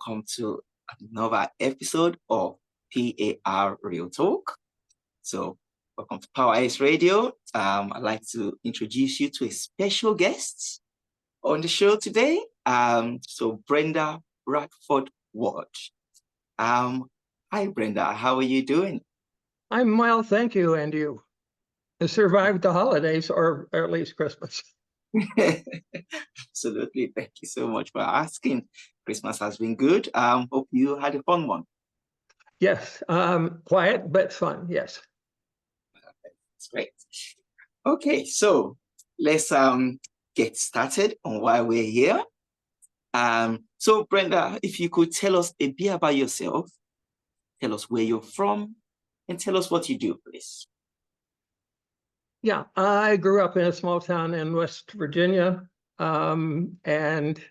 welcome to another episode of PAR Real Talk. So, welcome to Power Ice Radio. I'd like to introduce you to a special guest on the show today. So Brenda Bradford Ward. Hi, Brenda. How are you doing? I'm well, thank you. And you survived the holidays, or at least Christmas. Absolutely. Thank you so much for asking. Christmas has been good. Hope you had a fun one. Yes, quiet but fun. Yes. That's great. Okay, so let's get started on why we're here. So Brenda, if you could tell us a bit about yourself, tell us where you're from, and tell us what you do, please. Yeah, I grew up in a small town in West Virginia, and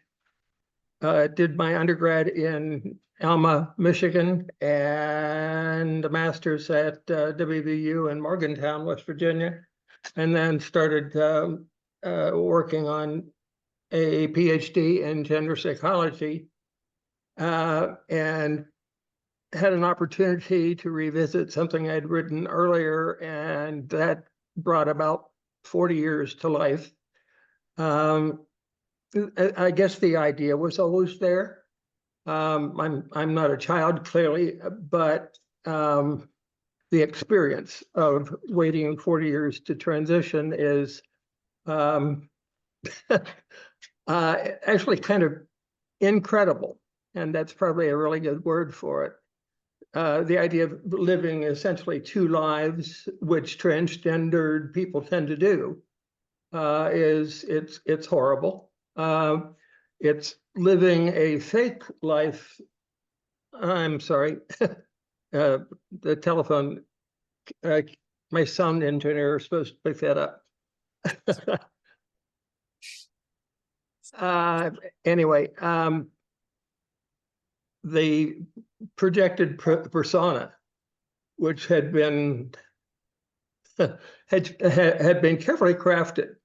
did my undergrad in Alma, Michigan, and a master's at WVU in Morgantown, West Virginia, and then started working on a PhD in gender psychology, and had an opportunity to revisit something I'd written earlier, and that brought about 40 years to life. I guess the idea was always there. I'm not a child, clearly, but the experience of waiting 40 years to transition is actually kind of incredible, and that's probably a really good word for it. The idea of living essentially two lives, which transgendered people tend to do, it's horrible. It's living a fake life. I'm sorry, the telephone. My sound engineer is supposed to pick that up. Anyway, the projected persona, which had been had been carefully crafted,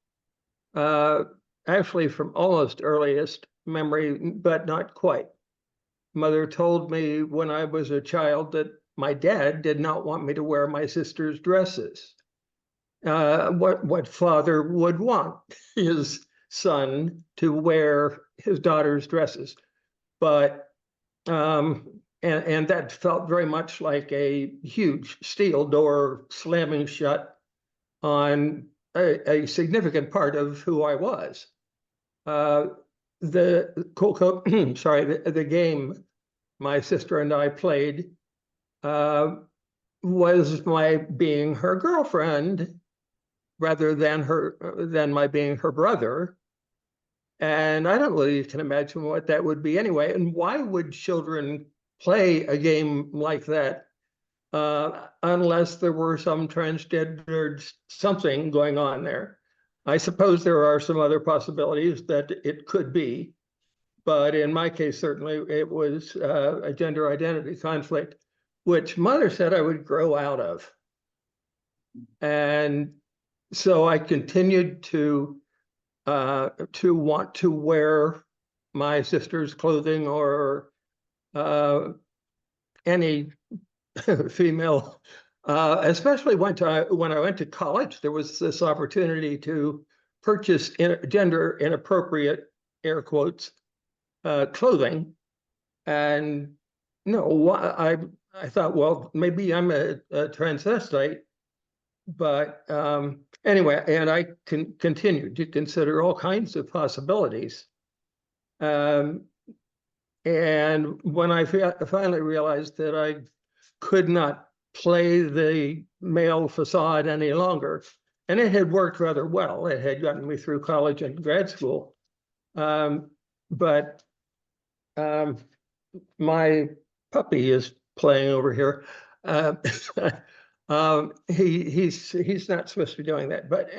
actually from almost earliest memory, but not quite. Mother told me when I was a child that my dad did not want me to wear my sister's dresses. What father would want his son to wear his daughter's dresses, but and that felt very much like a huge steel door slamming shut on a significant part of who I was. The game my sister and I played was my being her girlfriend rather than my being her brother. And I don't really can imagine what that would be anyway. And why would children play a game like that unless there were some transgendered something going on there? I suppose there are some other possibilities that it could be, but in my case, certainly it was a gender identity conflict, which mother said I would grow out of. And so I continued to want to wear my sister's clothing or any female, especially when I went to college. There was this opportunity to purchase gender inappropriate, air quotes, clothing, and I thought, well, maybe I'm a transvestite. But anyway, and I continued to consider all kinds of possibilities. And when I finally realized that I could not play the male facade any longer, and it had worked rather well. It had gotten me through college and grad school. But my puppy is playing over here. He's not supposed to be doing that, but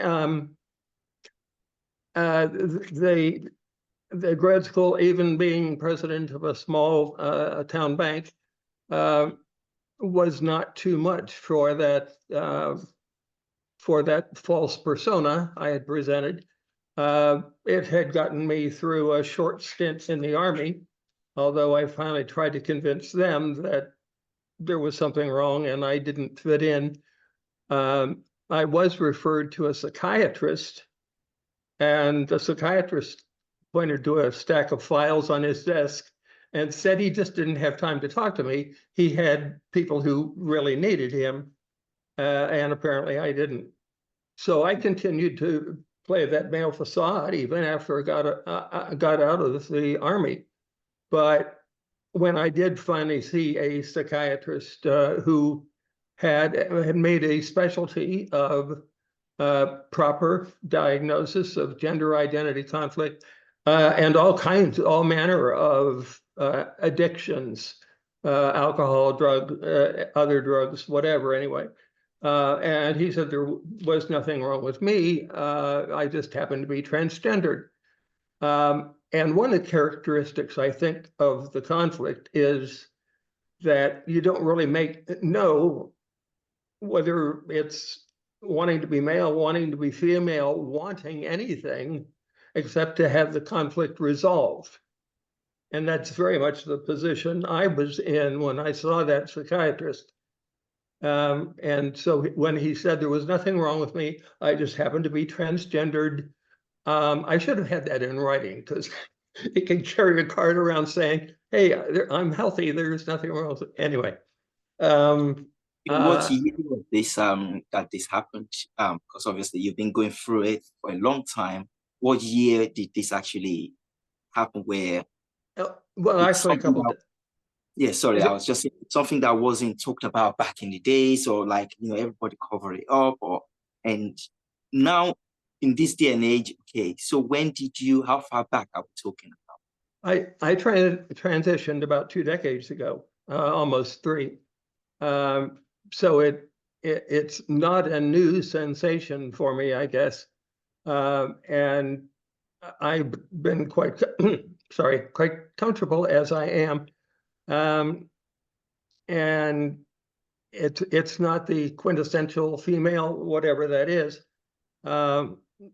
the grad school, even being president of a small town bank, was not too much for that false persona I had presented. It had gotten me through a short stint in the Army, although I finally tried to convince them that there was something wrong and I didn't fit in. I was referred to a psychiatrist, and the psychiatrist pointed to a stack of files on his desk and said he just didn't have time to talk to me. He had people who really needed him, and apparently I didn't. So I continued to play that male facade even after I got out of the Army. But when I did finally see a psychiatrist who had made a specialty of proper diagnosis of gender identity conflict and all manner of addictions, alcohol, other drugs, whatever, anyway. And he said there was nothing wrong with me. I just happened to be transgendered. And one of the characteristics, I think, of the conflict is that you don't really know whether it's wanting to be male, wanting to be female, wanting anything except to have the conflict resolved. And that's very much the position I was in when I saw that psychiatrist. And so when he said there was nothing wrong with me, I just happened to be transgendered. I should have had that in writing, because you can carry a card around saying, hey, I'm healthy, there's nothing wrong with it. Anyway. What year was this that this happened? Because obviously you've been going through it for a long time. What year did this actually happen? Where well, it's actually, a something couple. yeah, sorry, I was just saying something that wasn't talked about back in the days, or like everybody covered it up, and now in this day and age. Okay, so how far back are we talking about? I transitioned about 2 decades ago, almost 3. So it's not a new sensation for me, I guess. And I've been quite quite comfortable as I am. And it's not the quintessential female, whatever that is.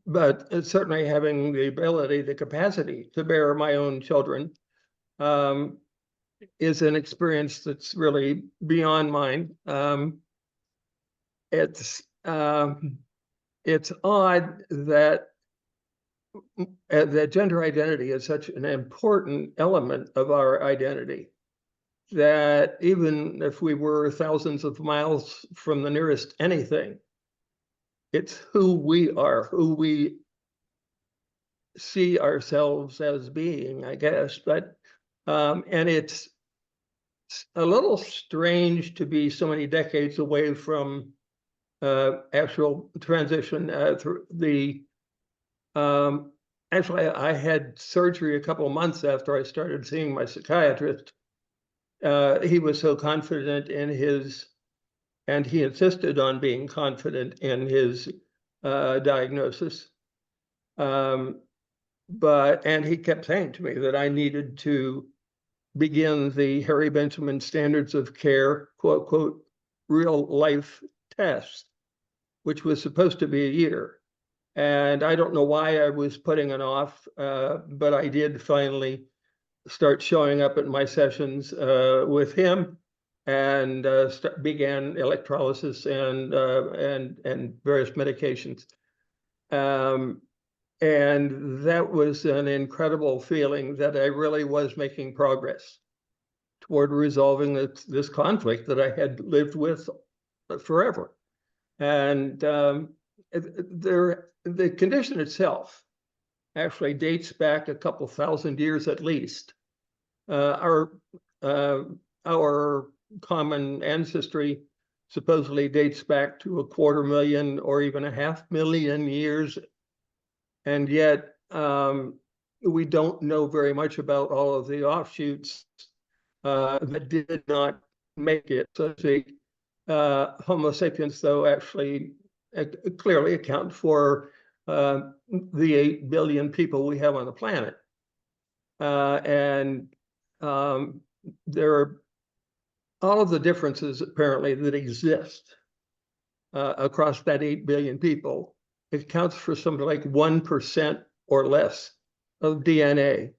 But it's certainly having the ability, the capacity to bear my own children is an experience that's really beyond mine. It's odd that that gender identity is such an important element of our identity that even if we were thousands of miles from the nearest anything, it's who we are, who we see ourselves as being, I guess. But and it's a little strange to be so many decades away from actual transition through the actually, I had surgery a couple of months after I started seeing my psychiatrist. He was so confident in and he insisted on being confident in his diagnosis. And he kept saying to me that I needed to begin the Harry Benjamin Standards of Care, quote, quote, real life test, which was supposed to be a year. And I don't know why I was putting it off, but I did finally start showing up at my sessions with him, and began electrolysis and various medications. And that was an incredible feeling that I really was making progress toward resolving this conflict that I had lived with forever. And the condition itself actually dates back a couple thousand years at least. Our common ancestry supposedly dates back to 250,000 or even 500,000 years, and yet we don't know very much about all of the offshoots that did not make it. So the Homo sapiens, though, actually clearly account for the 8 billion people we have on the planet. And there are all of the differences apparently that exist across that 8 billion people. It accounts for something like 1% or less of DNA,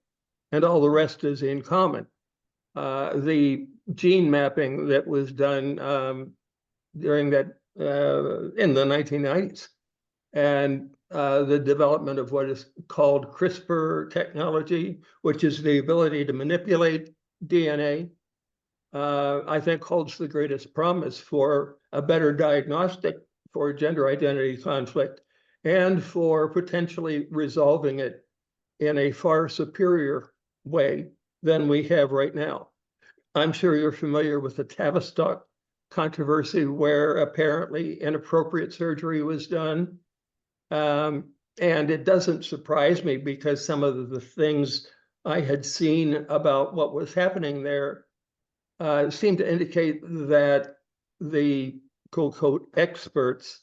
and all the rest is in common. the gene mapping that was done during that in the 1990s, and the development of what is called CRISPR technology, which is the ability to manipulate DNA, I think holds the greatest promise for a better diagnostic for gender identity conflict and for potentially resolving it in a far superior way than we have right now. I'm sure you're familiar with the Tavistock controversy, where apparently inappropriate surgery was done. And it doesn't surprise me, because some of the things I had seen about what was happening there seemed to indicate that the quote unquote experts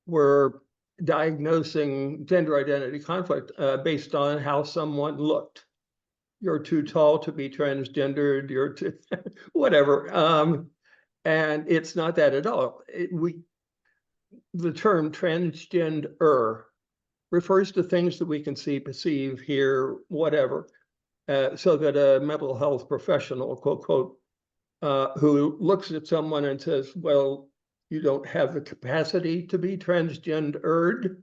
were diagnosing gender identity conflict based on how someone looked. You're too tall to be transgendered, you're too whatever. And it's not that at all. The term transgender refers to things that we can see, perceive, hear, whatever, so that a mental health professional, quote, quote, who looks at someone and says, well, you don't have the capacity to be transgendered,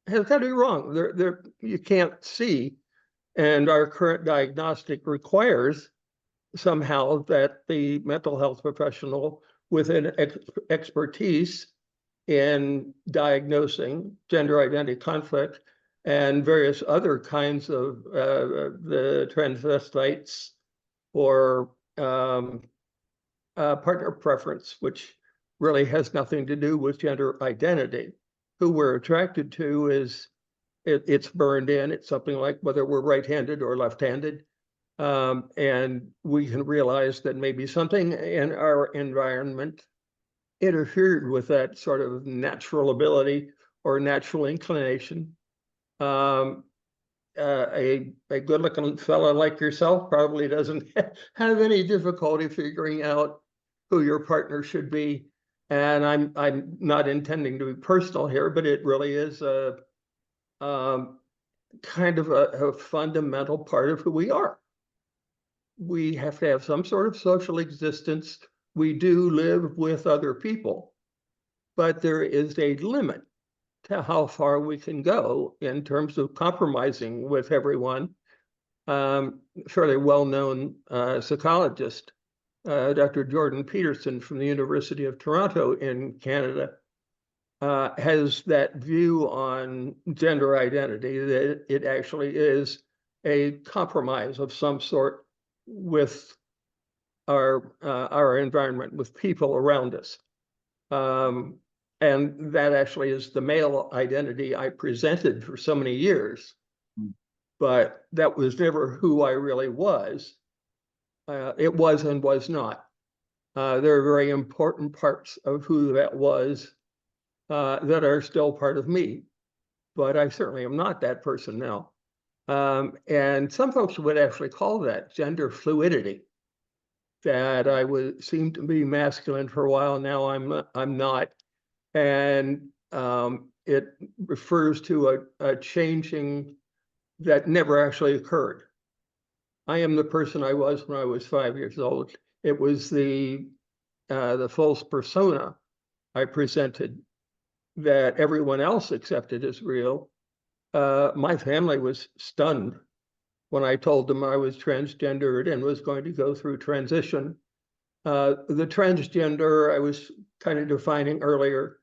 has got to be wrong. You can't see. And our current diagnostic requires somehow that the mental health professional with an expertise in diagnosing gender identity conflict and various other kinds of the transvestites or partner preference, which really has nothing to do with gender identity. Who we're attracted to is, it's burned in. It's something like whether we're right-handed or left-handed. And we can realize that maybe something in our environment interfered with that sort of natural ability or natural inclination. A good-looking fellow like yourself probably doesn't have any difficulty figuring out who your partner should be. And I'm not intending to be personal here, but it really is a kind of a fundamental part of who we are. We have to have some sort of social existence. We do live with other people, but there is a limit to how far we can go in terms of compromising with everyone. Fairly well-known psychologist, Dr. Jordan Peterson from the University of Toronto in Canada, has that view on gender identity, that it actually is a compromise of some sort with our environment, with people around us. And that actually is the male identity I presented for so many years. But that was never who I really was. It was and was not. There are very important parts of who that was that are still part of me, but I certainly am not that person now. And some folks would actually call that gender fluidity, that I seemed to be masculine for a while, now I'm not. And it refers to a changing that never actually occurred. I am the person I was when I was 5 years old. It was the false persona I presented that everyone else accepted as real. My family was stunned when I told them I was transgendered and was going to go through transition. The transgender I was kind of defining earlier,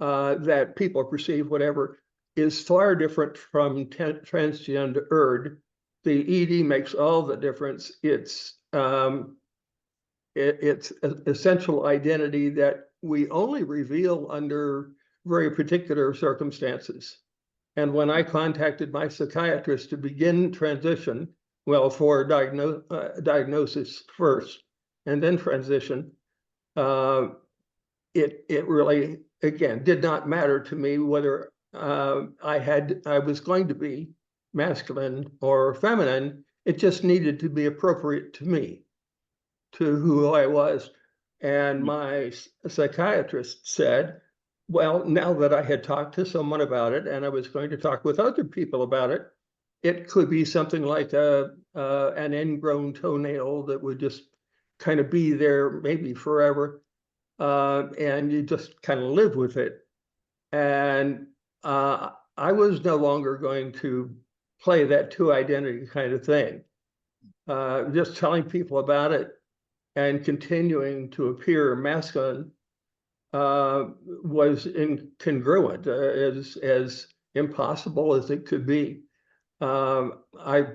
that people perceive whatever, is far different from transgendered. The ED makes all the difference. It's an essential identity that we only reveal under very particular circumstances. And when I contacted my psychiatrist to begin transition, well, for diagnosis first and then transition, it really, again, did not matter to me whether I was going to be masculine or feminine. It just needed to be appropriate to me, to who I was. And my psychiatrist said, well, now that I had talked to someone about it and I was going to talk with other people about it, it could be something like an ingrown toenail that would just kind of be there maybe forever, and you just kind of live with it. And I was no longer going to play that two identity kind of thing. Just telling people about it and continuing to appear masculine was incongruent, as impossible as it could be. I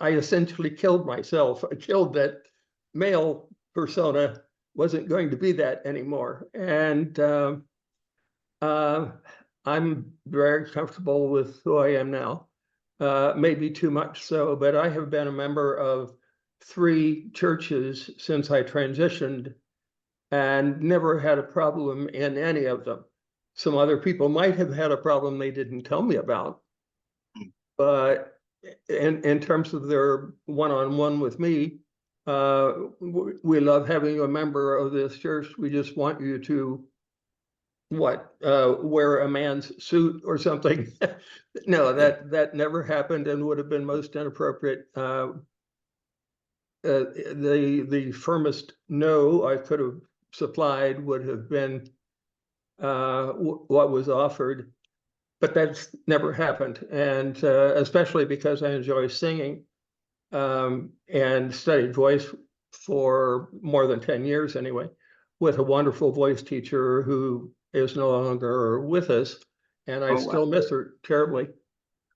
essentially killed myself. I killed that male persona, wasn't going to be that anymore. And I'm very comfortable with who I am now. Maybe too much so, but I have been a member of 3 churches since I transitioned and never had a problem in any of them. Some other people might have had a problem they didn't tell me about, but in terms of their one-on-one with me, we love having you a member of this church. We just want you to wear a man's suit or something. No, that never happened and would have been most inappropriate. The firmest no I could have supplied would have been what was offered, but that's never happened. And especially because I enjoy singing and studied voice for more than 10 years anyway, with a wonderful voice teacher who is no longer with us, and I Oh, still miss her terribly.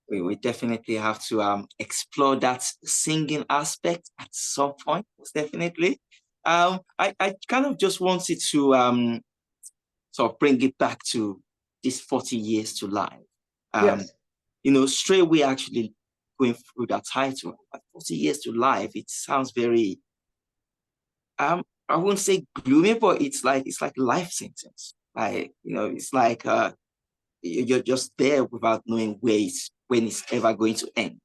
we definitely have to explore that singing aspect at some point, most definitely. I kind of just wanted to sort of bring it back to this 40 years to life. Yes, Straight away actually going through that title, 40 years to life, it sounds very I wouldn't say gloomy, but it's like a life sentence. Like, it's like you're just there without knowing when it's ever going to end.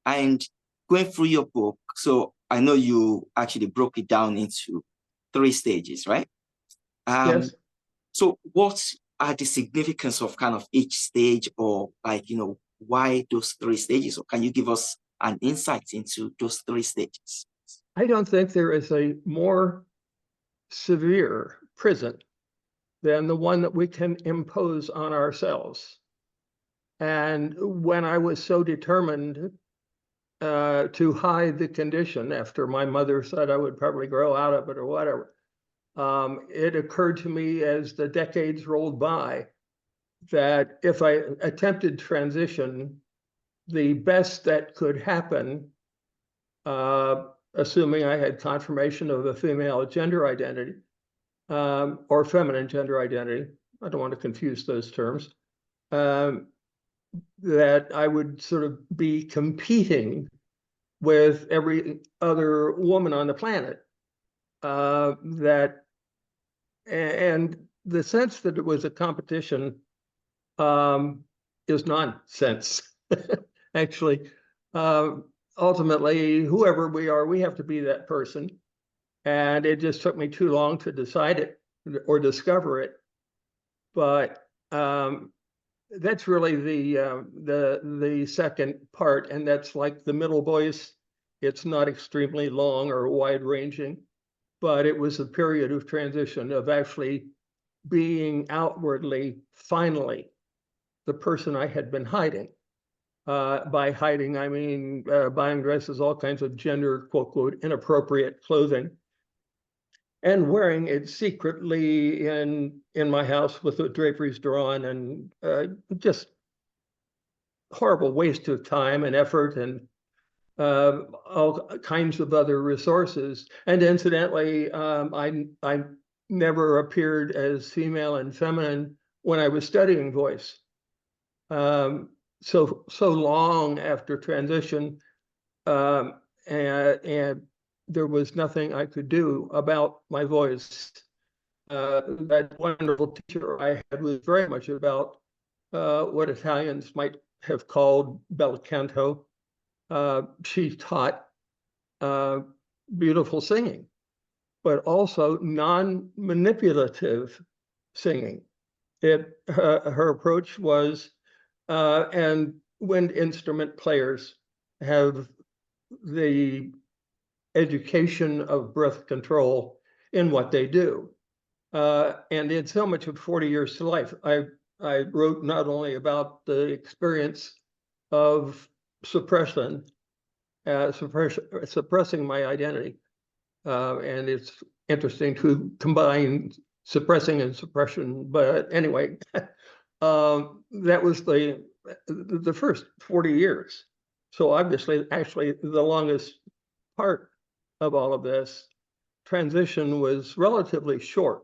And going through your book, so I know you actually broke it down into 3 stages, right? Um, yes. so what are the significance of kind of each stage, or like, why those 3 stages? Or can you give us an insight into those 3 stages? I don't think there is a more severe prison than the one that we can impose on ourselves. And when I was so determined to hide the condition after my mother said I would probably grow out of it or whatever, it occurred to me as the decades rolled by that if I attempted transition, the best that could happen, assuming I had confirmation of a female gender identity or feminine gender identity, I don't want to confuse those terms, that I would sort of be competing with every other woman on the planet. And the sense that it was a competition is nonsense. Actually, ultimately, whoever we are, we have to be that person. And it just took me too long to decide it or discover it. But that's really the second part, and that's like the middle voice. It's not extremely long or wide ranging, but it was a period of transition of actually being outwardly, finally, the person I had been hiding. By hiding, I mean buying dresses, all kinds of gender, quote, quote, inappropriate clothing, and wearing it secretly in my house with the draperies drawn, and just horrible waste of time and effort and all kinds of other resources. And incidentally, I never appeared as female and feminine when I was studying voice. So long after transition, and there was nothing I could do about my voice. That wonderful teacher I had was very much about what Italians might have called bel canto. She taught beautiful singing, but also non-manipulative singing. Her approach was, and wind instrument players have the education of birth control in what they do. And in so much of 40 Years to Life, I wrote not only about the experience of suppressing my identity, and it's interesting to combine suppressing and suppression. But anyway, that was the first 40 years. So obviously, actually, the longest part of all of this transition was relatively short.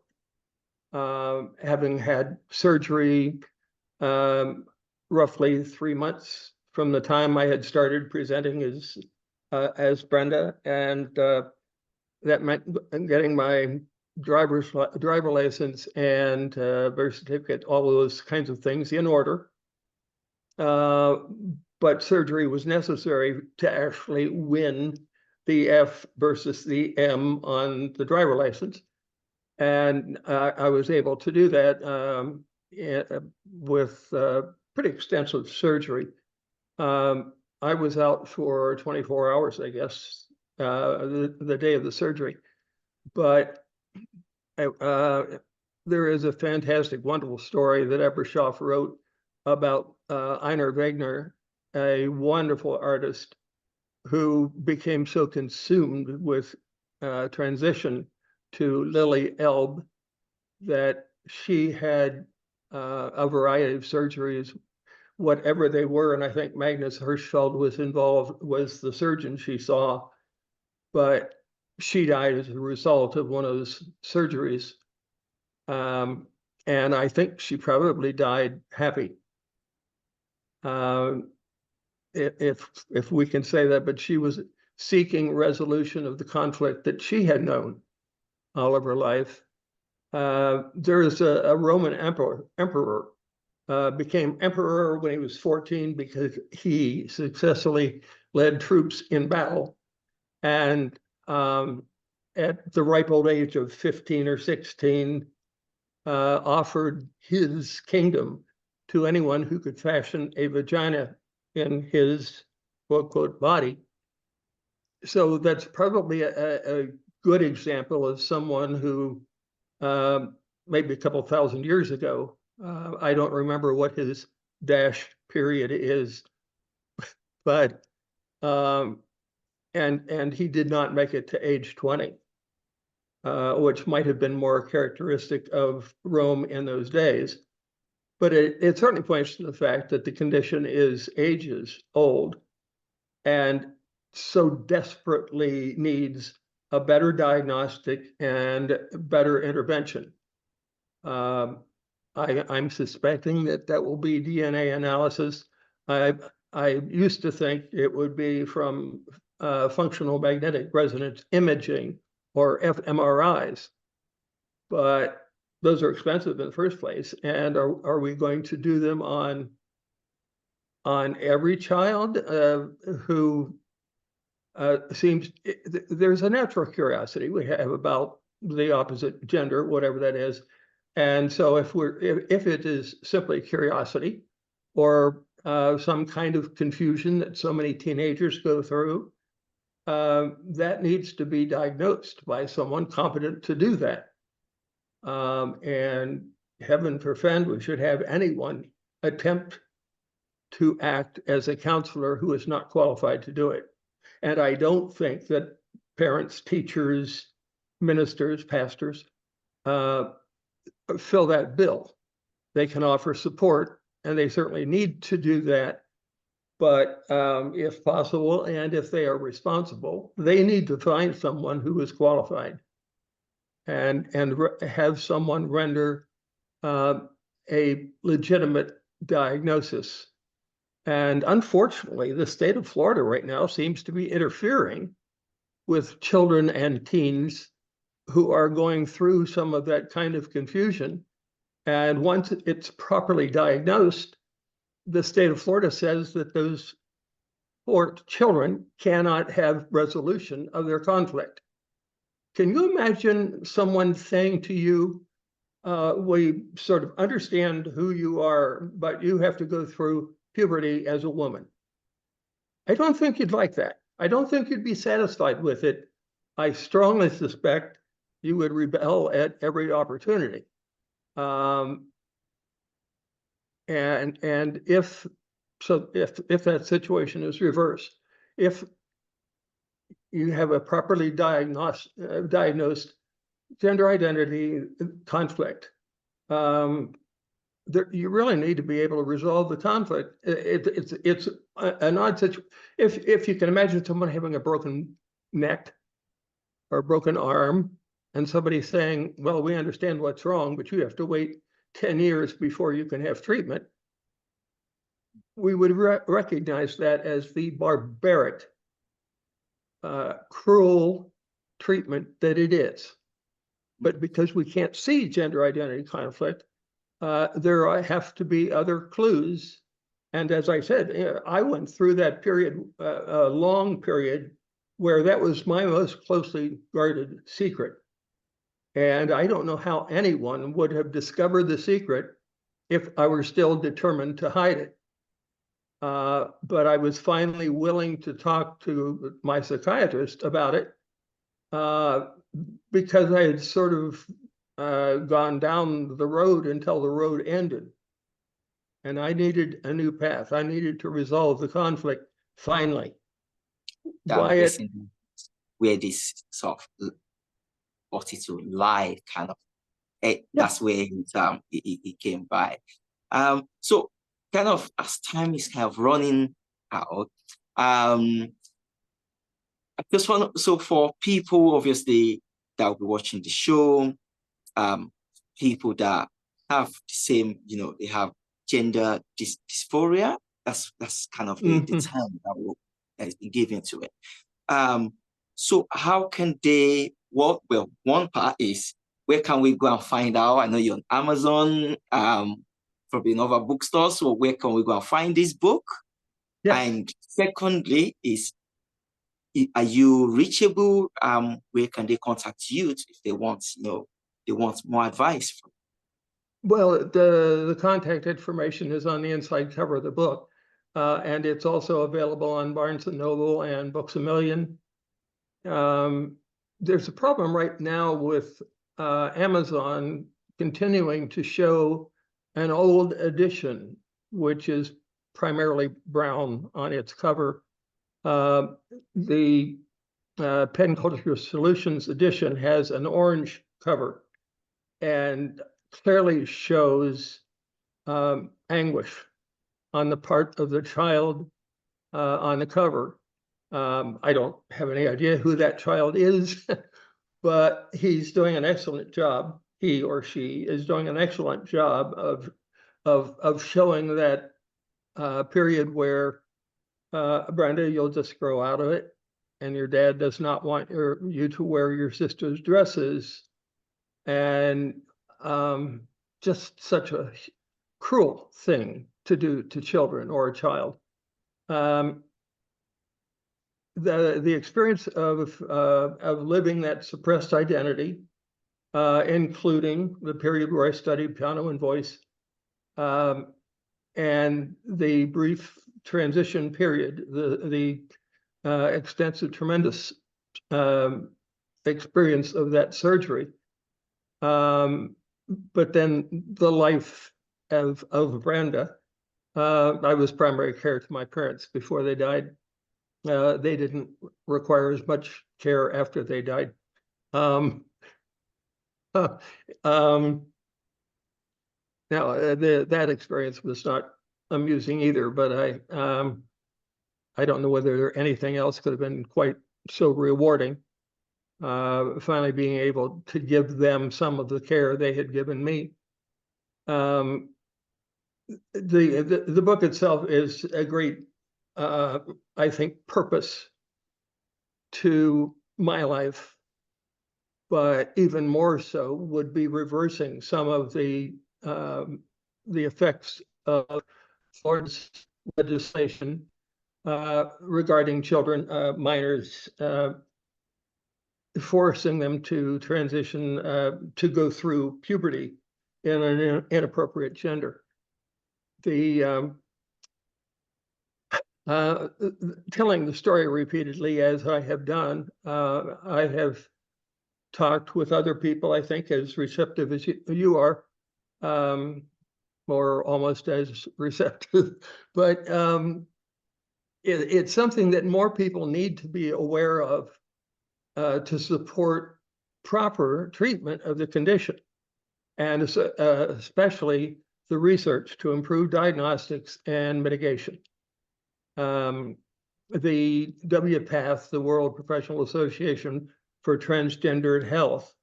Having had surgery roughly 3 months from the time I had started presenting as Brenda, and that meant getting my driver license and birth certificate, all of those kinds of things in order. But surgery was necessary to actually win the F versus the M on the driver license. And I was able to do that with pretty extensive surgery. I was out for 24 hours, I guess, the day of the surgery. But there is a fantastic, wonderful story that Ebershoff wrote about Einar Wegner, a wonderful artist who became so consumed with transition to Lily Elbe that she had a variety of surgeries, whatever they were. And I think Magnus Hirschfeld was the surgeon she saw, but she died as a result of one of those surgeries. And I think she probably died happy. If we can say that, but she was seeking resolution of the conflict that she had known all of her life. There is a Roman emperor, became emperor when he was 14 because he successfully led troops in battle. And at the ripe old age of 15 or 16, offered his kingdom to anyone who could fashion a vagina in his quote, quote, body. So that's probably a good example of someone who maybe a couple thousand years ago, I don't remember what his dash period is, but and he did not make it to age 20, which might have been more characteristic of Rome in those days. But it certainly points to the fact that the condition is ages old and so desperately needs a better diagnostic and better intervention. I'm suspecting that will be DNA analysis. I used to think it would be from functional magnetic resonance imaging or fMRIs, but those are expensive in the first place. And are we going to do them on every child who seems, there's a natural curiosity we have about the opposite gender, whatever that is. And so if it is simply curiosity or some kind of confusion that so many teenagers go through, that needs to be diagnosed by someone competent to do that. And heaven forfend, we should have anyone attempt to act as a counselor who is not qualified to do it. And I don't think that parents, teachers, ministers, pastors fill that bill. They can offer support, and they certainly need to do that. But if possible, and if they are responsible, they need to find someone who is qualified and have someone render a legitimate diagnosis. And unfortunately, the state of Florida right now seems to be interfering with children and teens who are going through some of that kind of confusion. And once it's properly diagnosed, the state of Florida says that those poor children cannot have resolution of their conflict. Can you imagine someone saying to you, we sort of understand who you are, but you have to go through puberty as a woman. I don't think you'd like that. I don't think you'd be satisfied with it. I strongly suspect you would rebel at every opportunity. And if that situation is reversed, if you have a properly diagnosed gender identity conflict, you really need to be able to resolve the conflict. It's an odd situation. If you can imagine someone having a broken neck or a broken arm, and somebody saying, well, we understand what's wrong, but you have to wait 10 years before you can have treatment, we would recognize that as the barbaric, cruel treatment that it is. But because we can't see gender identity conflict, there have to be other clues. And as I said, I went through that period, a long period, where that was my most closely guarded secret. And I don't know how anyone would have discovered the secret if I were still determined to hide it. But I was finally willing to talk to my psychiatrist about it, because I had sort of gone down the road until the road ended. And I needed a new path. I needed to resolve the conflict finally. Where this sort of brought it to life, kind of. That's where it came by. So kind of as time is kind of running out, I just want so for people obviously that will be watching the show, people that have the same, they have gender dysphoria. That's kind of the term that has been given to it. So how can they? Well, one part is where can we go and find out? I know you're on Amazon, probably in other bookstores. So where can we go and find this book? Yes. And secondly, are you reachable? Where can they contact you if they want, they want more advice? Well, the contact information is on the inside cover of the book, and it's also available on Barnes & Noble and Books A Million. There's a problem right now with Amazon continuing to show an old edition, which is primarily brown on its cover. The Penn Culture Solutions edition has an orange cover and clearly shows anguish on the part of the child on the cover. I don't have any idea who that child is, but he's doing an excellent job. He or she is doing an excellent job of showing that period where, Brenda, you'll just grow out of it, and your dad does not want you to wear your sister's dresses, and just such a cruel thing to do to children or a child. The experience of living that suppressed identity, including the period where I studied piano and voice, and the brief transition period, the extensive, tremendous experience of that surgery. But then the life of Brenda. I was primary care to my parents before they died. They didn't require as much care after they died. Now, that experience was not amusing either, but I don't know whether anything else could have been quite so rewarding. Finally being able to give them some of the care they had given me. The book itself is a great, I think, purpose to my life, but even more so would be reversing some of the effects of Florida's legislation regarding children, minors, forcing them to transition, to go through puberty in an inappropriate gender. telling the story repeatedly, as I have done. I have talked with other people, I think, as receptive as you are, or almost as receptive. But it's something that more people need to be aware of to support proper treatment of the condition, and especially the research to improve diagnostics and mitigation. The WPATH, the World Professional Association for Transgendered Health,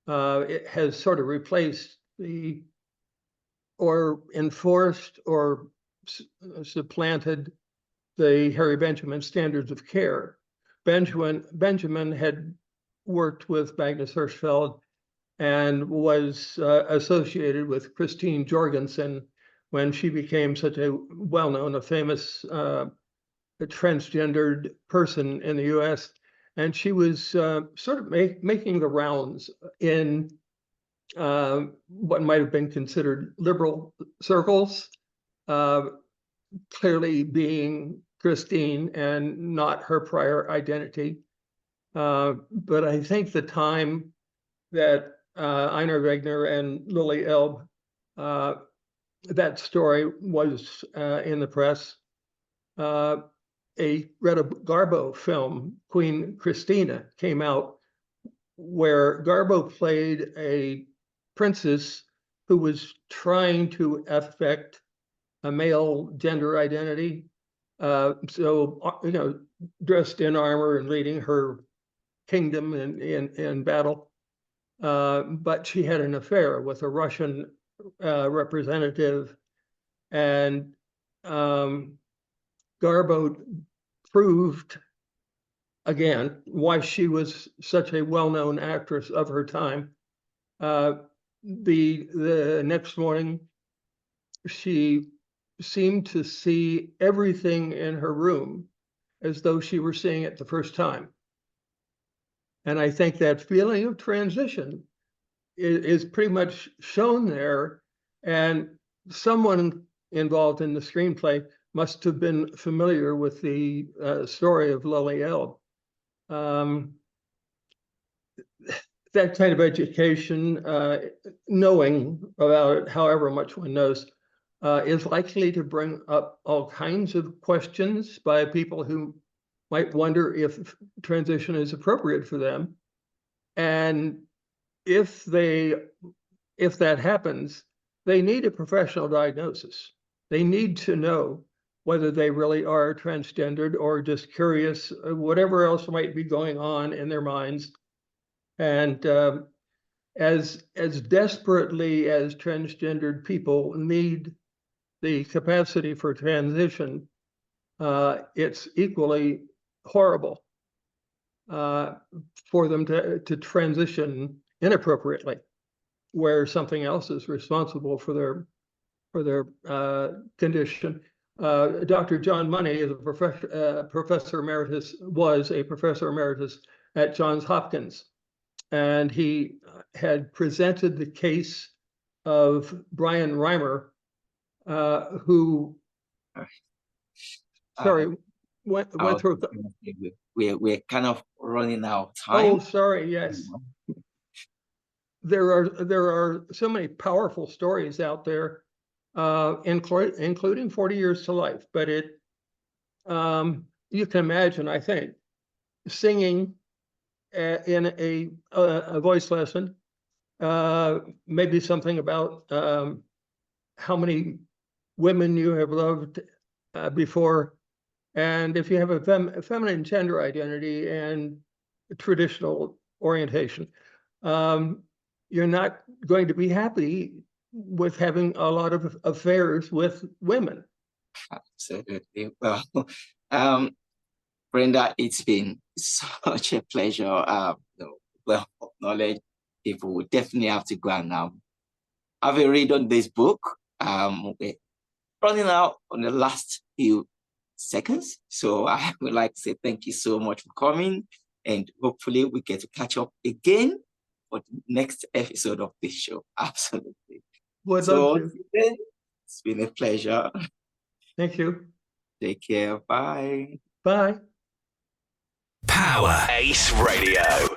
it has sort of replaced or enforced or supplanted the Harry Benjamin standards of care. Benjamin had worked with Magnus Hirschfeld and was associated with Christine Jorgensen when she became such a well-known, a famous transgendered person in the US. And she was sort of making the rounds in what might have been considered liberal circles, clearly being Christine and not her prior identity. But I think the time that Einar Wegner and Lily Elbe, that story was in the press. A Greta Garbo film, Queen Christina, came out where Garbo played a princess who was trying to affect a male gender identity. So, dressed in armor and leading her kingdom in battle. But she had an affair with a Russian representative, and Garbo proved again why she was such a well-known actress of her time. The next morning, she seemed to see everything in her room as though she were seeing it the first time. And I think that feeling of transition is pretty much shown there. And someone involved in the screenplay must have been familiar with the story of Lily Elbe. That kind of education, knowing about it, however much one knows, is likely to bring up all kinds of questions by people who might wonder if transition is appropriate for them. And if that happens, they need a professional diagnosis. They need to know whether they really are transgendered or just curious, whatever else might be going on in their minds. And as desperately as transgendered people need the capacity for transition, it's equally horrible for them to transition inappropriately, where something else is responsible for their condition. Dr. John Money is a professor emeritus, was a professor emeritus at Johns Hopkins, and he had presented the case of Brian Reimer, who, sorry, went through. We're kind of running out of time. Oh, sorry. Yes, there are so many powerful stories out there, including 40 Years to Life. But you can imagine, I think, singing in a voice lesson, maybe something about how many women you have loved before. And if you have a feminine gender identity and traditional orientation, you're not going to be happy with having a lot of affairs with women. Absolutely. Well, Brenda, it's been such a pleasure. Well, knowledge. People will definitely have to go and have a read on this book. We're running out on the last few seconds. So I would like to say thank you so much for coming, and hopefully we get to catch up again for the next episode of this show. Absolutely. Would love to. It's been a pleasure. Thank you. Take care. Bye. Bye. Power Ace Radio.